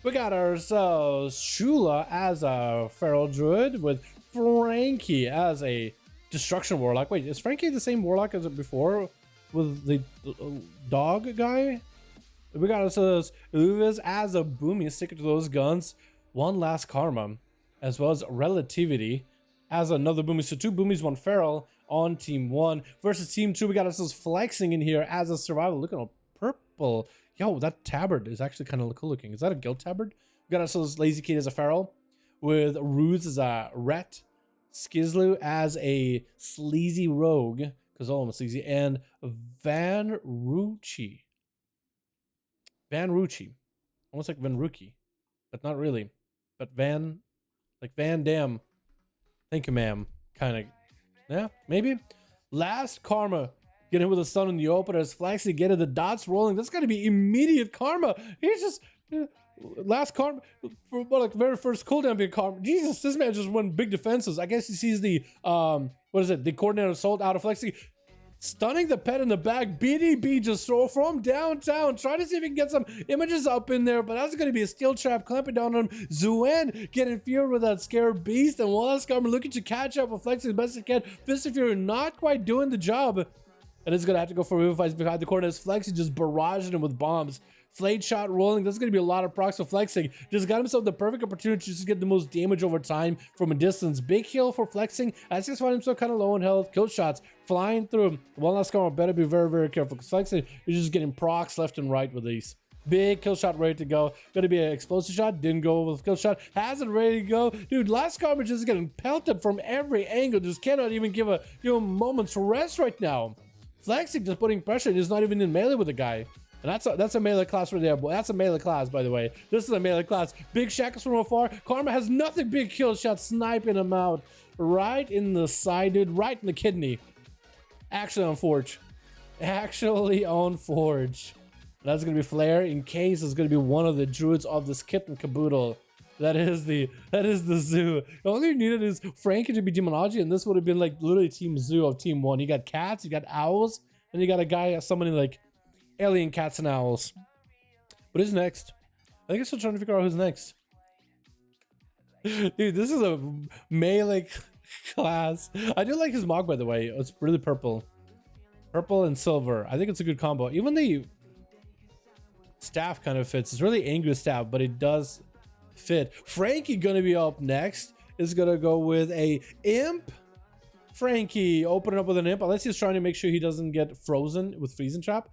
we got ourselves Shula as a Feral Druid with Frankie as a Destruction Warlock. Wait, is Frankie the same Warlock as it before with the dog guy? We got ourselves Uvis as a Boomy, sticking to those guns. One Last Karma, as well as Relativity as another Boomy. So 2 Boomies, 1 Feral on Team 1 versus Team 2. We got ourselves Flexing in here as a Survival. Look at all purple. Yo, that tabard is actually kind of cool looking. Is that a guild tabard? We got ourselves Lazy Kid as a Feral, with Rudes as a Ret, Skizlu as a Sleazy Rogue, because all of them are sleazy, and Van Rucci. Almost like Van Rookie, but not really. But Van, like Van Dam. Thank you, ma'am. Kind of, yeah, maybe. Last Karma. Get hit with a stun in the opener as Flaxy getting the dots rolling. That's got to be immediate karma. He's just last karma for like very first cooldown being karma. Jesus, this man just went big defenses. I guess he sees the what is it? The coordinated assault out of Flexi, stunning the pet in the back. BDB just throw from downtown. Try to see if he can get some images up in there, but that's going to be a steel trap clamping down on him. Zuen getting feared with that scared beast, and Wallace Karma looking to catch up with Flexi the best he can. Fist of Fury not quite doing the job. And it's going to have to go for fights behind the corner as Flexi just barraging him with bombs. Flayed shot rolling. There's going to be a lot of procs for Flexing. Just got himself the perfect opportunity to get the most damage over time from a distance. Big heal for Flexing as he's finding himself kind of low in health. Kill shots flying through him. One last Karma better be very, very careful because Flexing is just getting procs left and right with these. Big kill shot ready to go. Gonna be an explosive shot. Didn't go with kill shot. Has it ready to go. Dude, last Karma just getting pelted from every angle. Just cannot even give a moment's rest right now. Flexing just putting pressure. He's not even in melee with the guy. And that's a melee class right there, boy. That's a melee class, by the way. This is a melee class. Big shackles from afar. Karma has nothing. Big kill shot sniping him out. Right in the side, dude. Right in the kidney. Actually on Forge. Actually on Forge. That's going to be Flare in case it's going to be one of the druids of this kit and caboodle. That is the zoo. The only thing needed is Frankie to be Demonology, and this would have been like literally Team Zoo of Team 1. You got cats, you got owls, and you got a guy summoning like alien cats and owls. But who's next? I think I'm still trying to figure out who's next. Dude, this is a melee class. I do like his mog, by the way. It's really purple. Purple and silver. I think it's a good combo. Even the staff kind of fits. It's really angry staff, but it does fit. Frankie gonna be up next. Is gonna go with a imp. Frankie opening up with an imp, unless he's trying to make sure he doesn't get frozen with freezing trap.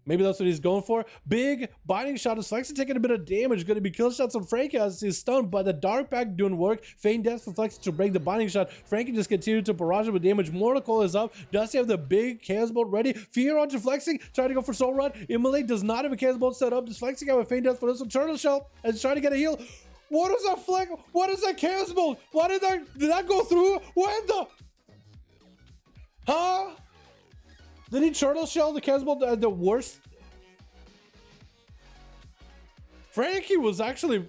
Maybe that's what he's going for. Big binding shot is Flexi taking a bit of damage. Gonna be kill shots on Frankie as he's stunned, but the dark pack doing work. Feign death for Flexi to break the binding shot. Frankie just continued to barrage him with damage. Mortal Coil is up. Does he have the big Chaos Bolt ready? Fear onto Flexing, trying to go for Soul Rod. Immolate does not have a Chaos Bolt set up. Does Flexing have a Feign death for this one? Turtle Shell and trying to get a heal. What is that flag? What is that Chaos Bolt? Why did that go through? When the? Huh? Did he Turtle Shell the Chaos Bolt at the worst? Frankie was actually...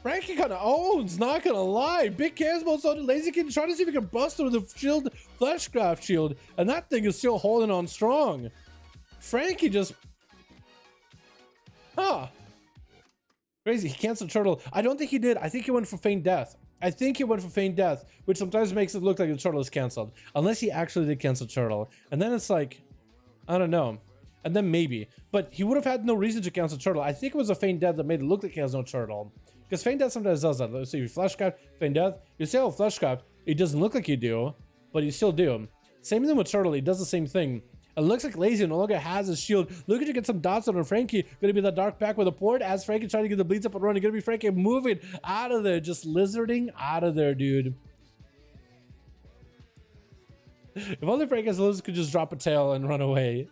Frankie kind of... Oh, it's not gonna lie. Big Chaos Bolt on the Lazy Kid trying to see if he can bust through the shield, Fleshcraft shield. And that thing is still holding on strong. Frankie just... Huh. Crazy, he canceled Turtle. I don't think he did. I think he went for Feign Death. Which sometimes makes it look like the Turtle is canceled. Unless he actually did cancel Turtle. And then it's like, I don't know. And then maybe. But he would have had no reason to cancel Turtle. I think it was a Feign Death that made it look like he has no Turtle. Because Feign Death sometimes does that. So you Fleshcraft, Feign Death, you still have Fleshcraft. It doesn't look like you do, but you still do. Same thing with Turtle, he does the same thing. It looks like Lazy no longer has his shield. Looking to get some dots on Frankie. Gonna be the dark pack with a port as Frankie trying to get the bleeds up and running. Gonna be Frankie moving out of there. Just lizarding out of there, dude. If only Frankie's lizard could just drop a tail and run away.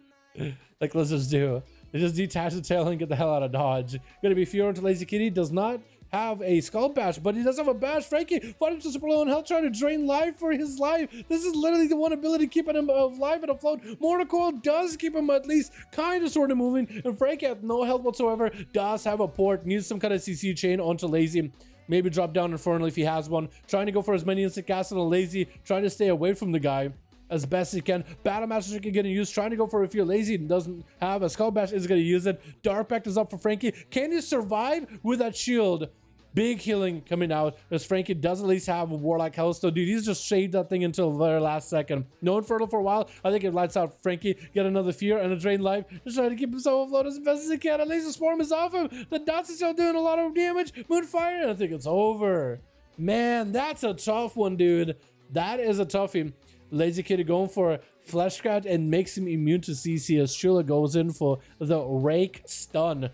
Like lizards do. They just detach the tail and get the hell out of Dodge. Gonna be Fear into Lazy Kitty. Does not have a skull bash, but he does have a bash. Frankie fighting to super low on health, trying to drain life for his life. This is literally the one ability keeping him alive and afloat. Mortal Coil does keep him at least kind of sort of moving, and Frankie has no health whatsoever. Does have a port, needs some kind of CC chain onto Lazy. Maybe drop down Infernal if he has one. Trying to go for as many instant casts on Lazy, trying to stay away from the guy. as best he can. Battle Master can get used, trying to go for a few. Lazy doesn't have a Skull Bash, is going to use it. Dark Pact is up for Frankie. Can you survive with that shield? Big healing coming out as Frankie does at least have a Warlock Hellstone. Dude, he's just shaved that thing until the very last second. No Infertile for a while. I think it lights out Frankie. Get another Fear and a Drain Life. Just trying to keep himself afloat as best as he can. At least the Swarm is off him. The dots are still doing a lot of damage. Moonfire, and I think it's over. Man, that's a tough one, dude. That is a toughie. Lazy Kitty going for Flesh Scratch and makes him immune to CC as Chula goes in for the Rake Stun.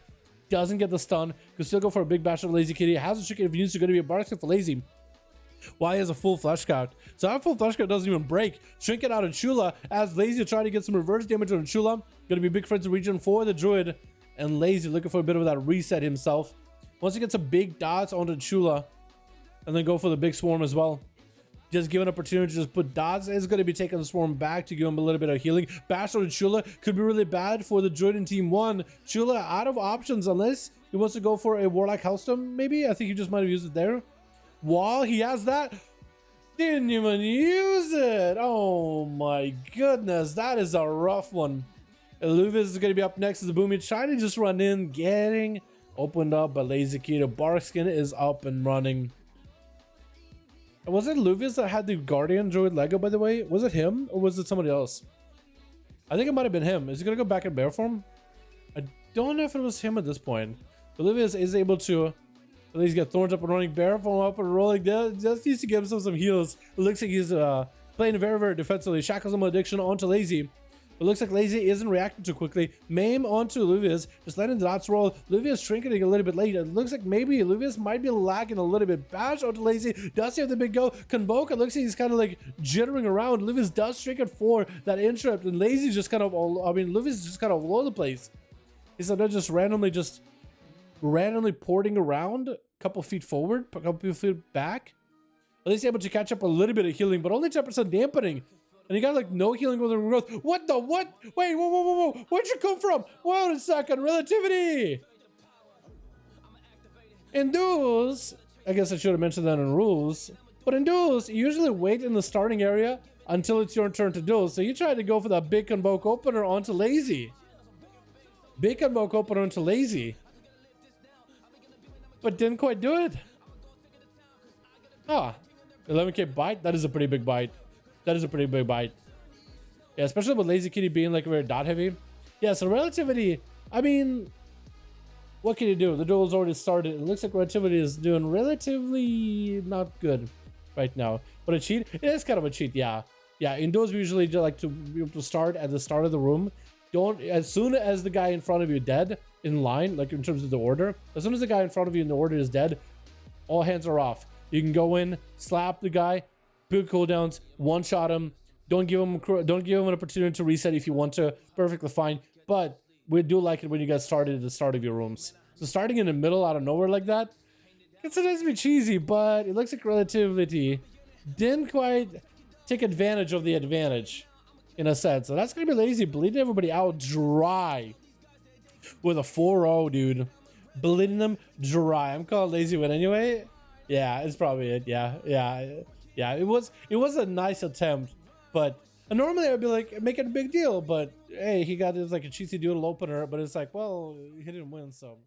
Doesn't get the stun. Can still go for a big bash of Lazy Kitty. Has a chicken if units are going to be a Bark for Lazy. Why has a full Flesh Scout? So that full Flesh Scout doesn't even break. Shrink it out of Chula as Lazy trying to get some reverse damage on Chula. Going to be big friends in region for the Druid. And Lazy looking for a bit of that reset himself. Once he gets some big dots onto Chula. And then go for the big swarm as well. Just give an opportunity to just put dots. Is going to be taking the swarm back to give him a little bit of healing. Bash on Chula could be really bad for the Druid in team 1. Chula out of options unless he wants to go for a Warlock Hellstone maybe. I think he just might have used it there. While he has that, didn't even use it. Oh my goodness, that is a rough one. Eluvis is going to be up next as the Boomy trying to just run in, getting opened up by Lazy Kitty. Barkskin is up and running. Was it Luvius that had the Guardian Druid Lego, by the way? Was it him or was it somebody else? I think it might have been him. Is he going to go back in bear form? I don't know if it was him at this point. But Luvius is able to at least get Thorns up and running, bear form up and rolling. Just needs to give himself some heals. It looks like he's playing very, very defensively. Shackles him addiction onto Lazy. It looks like Lazy isn't reacting too quickly. Maim onto Luvius, just letting the dots roll. Luvius shrinking a little bit late. It looks like maybe Luvius might be lagging a little bit. Bash onto Lazy. Does he have the big go? Convoke. It looks like he's kind of like jittering around. Luvius does shrink it for that interrupt. And Lazy just kind of, Luvius is just kind of all over the place. He's not just randomly porting around a couple feet forward, a couple feet back. At least able to catch up a little bit of healing, but only 10% dampening. And he got like no healing with the growth. What the what? Wait, whoa. Where'd you come from? Wait a second. Relativity. In duels, I guess I should have mentioned that in rules. But in duels, you usually wait in the starting area until it's your turn to duel. So you try to go for that big Convoke opener onto Lazy. Big Convoke opener onto Lazy. But didn't quite do it. Ah, 11k bite. That is a pretty big bite. That is a pretty big bite. Yeah, especially with Lazy Kitty being like very dot heavy. Yeah, so Relativity, I mean, what can you do? The duel's already started. It looks like Relativity is doing relatively not good right now. But a cheat? It is kind of a cheat, yeah. Yeah, in duels we usually like to be able to start at the start of the room. Don't, as soon as the guy in front of you dead in line, like in terms of the order, as soon as the guy in front of you in the order is dead, all hands are off. You can go in, slap the guy, big cooldowns, one-shot him. Don't give him an opportunity to reset if you want to. Perfectly fine. But we do like it when you get started at the start of your rooms. So starting in the middle out of nowhere like that, it's supposed to be cheesy, but it looks like Relativity didn't quite take advantage of the advantage in a sense. So that's going to be Lazy bleeding everybody out dry with a 4-0, dude. Bleeding them dry. I'm calling Lazy win anyway. Yeah, it's probably it. Yeah, it was a nice attempt, but normally I'd be like making a big deal, but hey, he got it like a cheesy doodle opener, but it's like, well, he didn't win, so